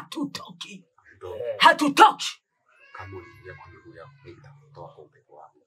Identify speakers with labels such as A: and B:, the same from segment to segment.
A: hatutoki. Hatutoki.
B: Kama uliingia kwa ndugu yako nitakutoa kwa upepo wako.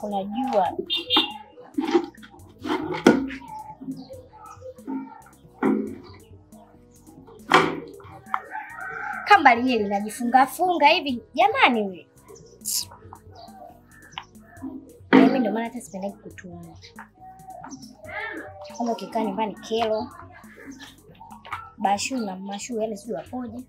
C: Kuna jua. Kamba lenyewe linajifunga hivi jamani wewe. Mimi ndio maana hata sipendi kutuma. Kama ukikaa nyumbani kero. Bashu na mashu yale sio wapoje.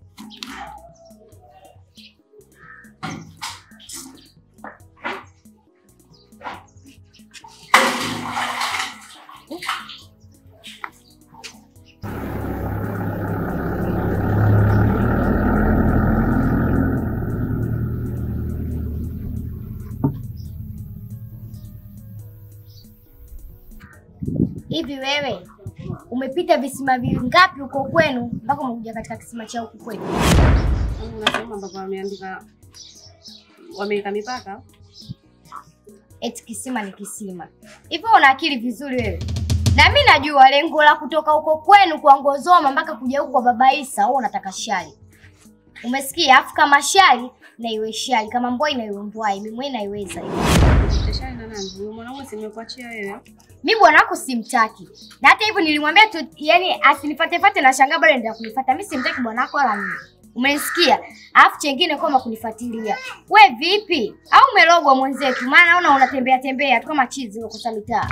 C: Hivi wewe umepita visima vingapi huko kwenu mpaka umekuja katika kisima cha huko kwenu?
D: Unasema baba wameandika wameweka mipaka.
C: Eti kisima ni kisima. Hivi una akili vizuri wewe? Na mimi najua lengo la kutoka huko kwenu kwa Ngozoma mpaka kuja huko kwa Baba Isa, wewe unataka shari. Umesikia? Afu kama shari na iwe shari, kama mboi na iwe mbwai, mimi mwenyewe naiweza hiyo.
D: Shari na nani? Mwanangu simekuachia wewe.
C: Mimi bwana wako simtaki. Na hata hivyo nilimwambia tu yani asinifuate na shangaa bado ndio kunifuata. Mimi simtaki bwana wako wala nini. Umenisikia? Alafu chengine kama kunifuatilia. We vipi? Au umelogwa mwenzetu? Maana naona unatembea tu kama chizi huko kwa mitaa.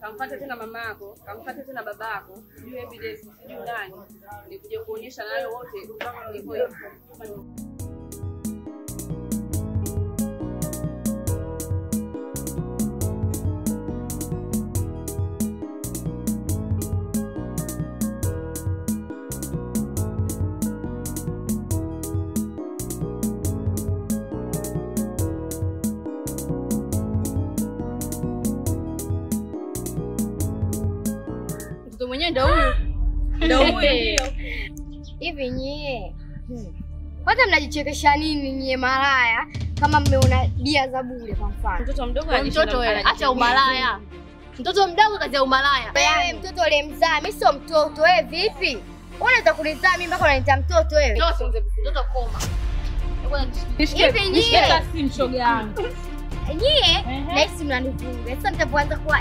D: Kamfuate tena mama yako, kamfuate tena baba yako, sijui evidence, sijui nani. Nikuje kuonyesha na wale wote iko hivyo. Mtoto mwenyewe ndio huyu. Ndio huyu ndio.
C: Hivi nyie. Kwanza Kwanza mnajichekesha nini nyie malaya kama mmeona dia za bure kwa mfano?
D: Mtoto mdogo
E: mtoto wewe, acha umalaya. Mtoto mdogo kazi ya umalaya.
C: Wewe mtoto ulemzaa, mimi sio mtoto. Wewe vipi? Unaweza kunizaa mimi mpaka unaniita mtoto wewe?
E: Mtoto koma.
C: Hivi nyie
D: si mshoga yangu.
C: nyie nahisi mnanivuga. Sasa nitapoanza kuwa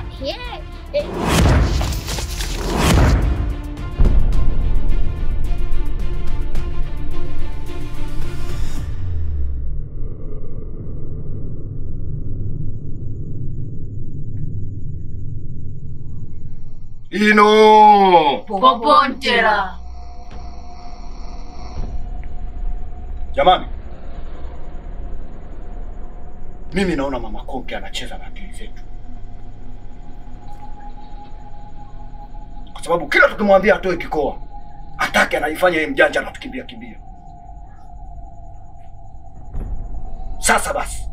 A: Ino
E: Popontera.
A: jamani, mimi naona Mama Konke anacheza na akili zetu, kwa sababu kila tukimwambia atoe kikoa atake anaifanya yeye mjanja na tukimbia kimbia. Sasa basi,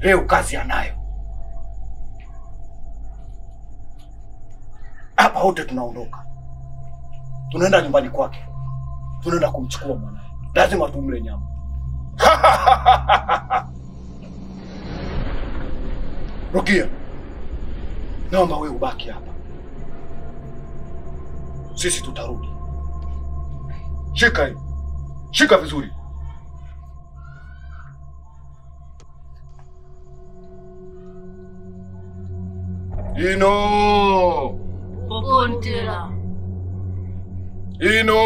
A: leo kazi anayo hapa, wote tunaondoka, tunaenda nyumbani kwake, tunaenda kumchukua mwanae. Lazima tumle nyama. Rukia, naomba wewe ubaki hapa, sisi tutarudi. Shika hii, shika vizuri. Ino
E: Popontera.
A: Ino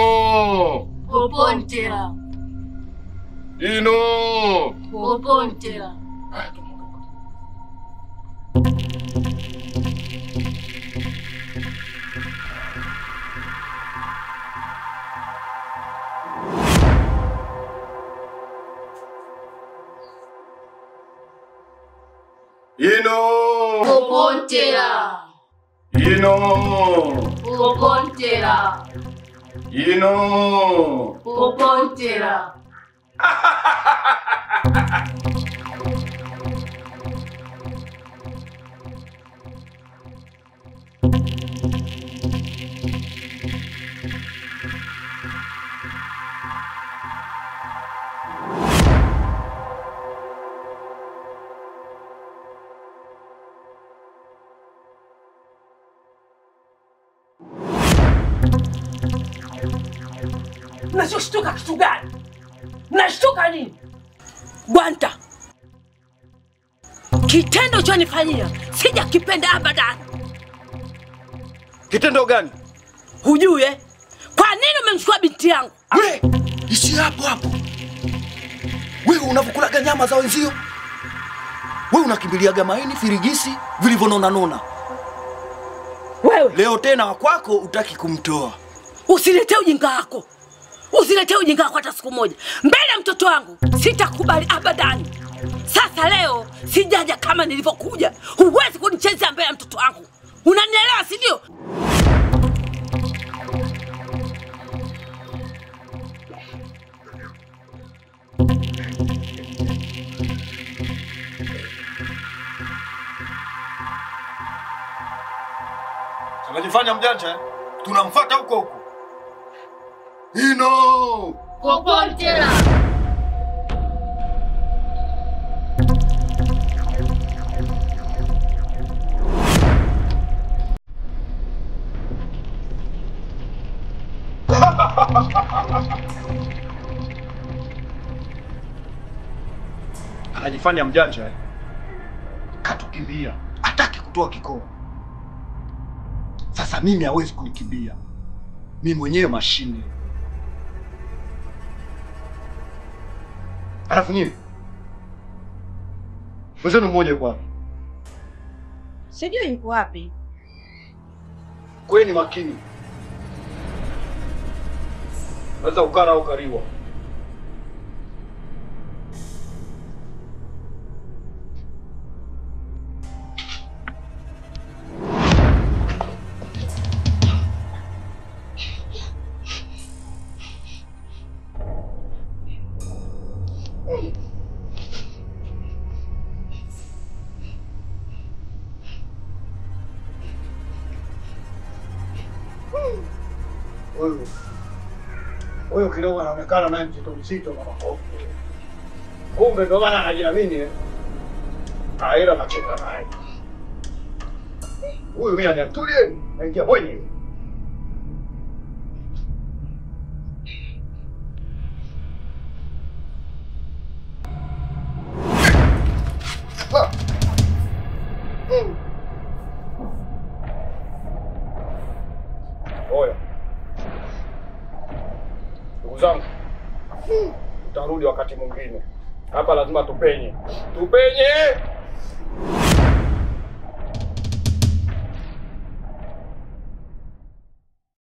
E: Popontera.
A: Ino
E: Popontera.
A: haya, tumondoka. Ino
E: Popontera.
A: Ino
E: Popontera.
A: Ino
E: Popontera.
F: Mnachoshtuka kitu gani? Mnashtuka nini? Gwanta, kitendo chonifanyia sijakipenda abadan.
A: kitendo gani?
F: Hujui eh? Kwa nini umemchukua binti yangu?
A: We, ishi hapo hapo. Wewe unavukulaga nyama za wenzio? Wewe unakimbiliaga maini firigisi vilivyonona nona.
F: Wewe
A: Leo tena wakwako utaki kumtoa.
F: usiletee ujinga wako. Usiletee ujinga wako hata siku moja. Mbele ya mtoto wangu sitakubali abadani. Sasa leo sijaja kama nilivyokuja. Huwezi kunichezea mbele ya mtoto wangu. Unanielewa si ndio?
A: Unajifanya mjanja eh? Tunamfuata huko huko. Ino!
E: Popontera.
A: Anajifanya mjanja eh? Katukimbia. Hataki kutoa kikoa. Sasa mimi hawezi kunikimbia. Mimi mwenyewe mashine. Alafu nini? Wazenu mmoja yuko wapi?
G: Sijui yuko wapi.
A: Kweni makini. Naweza ukara au kariwa.
H: Huyo kidogo anaonekana naye mzito mzito kama kofi. Kumbe ndo maana anajiamini. Ila nacheka naye. Huyu mimi anatulie, naingia mwenyewe. Oya. Ndugu zangu. Tutarudi wakati mwingine. Hapa lazima tupenye. Tupenye!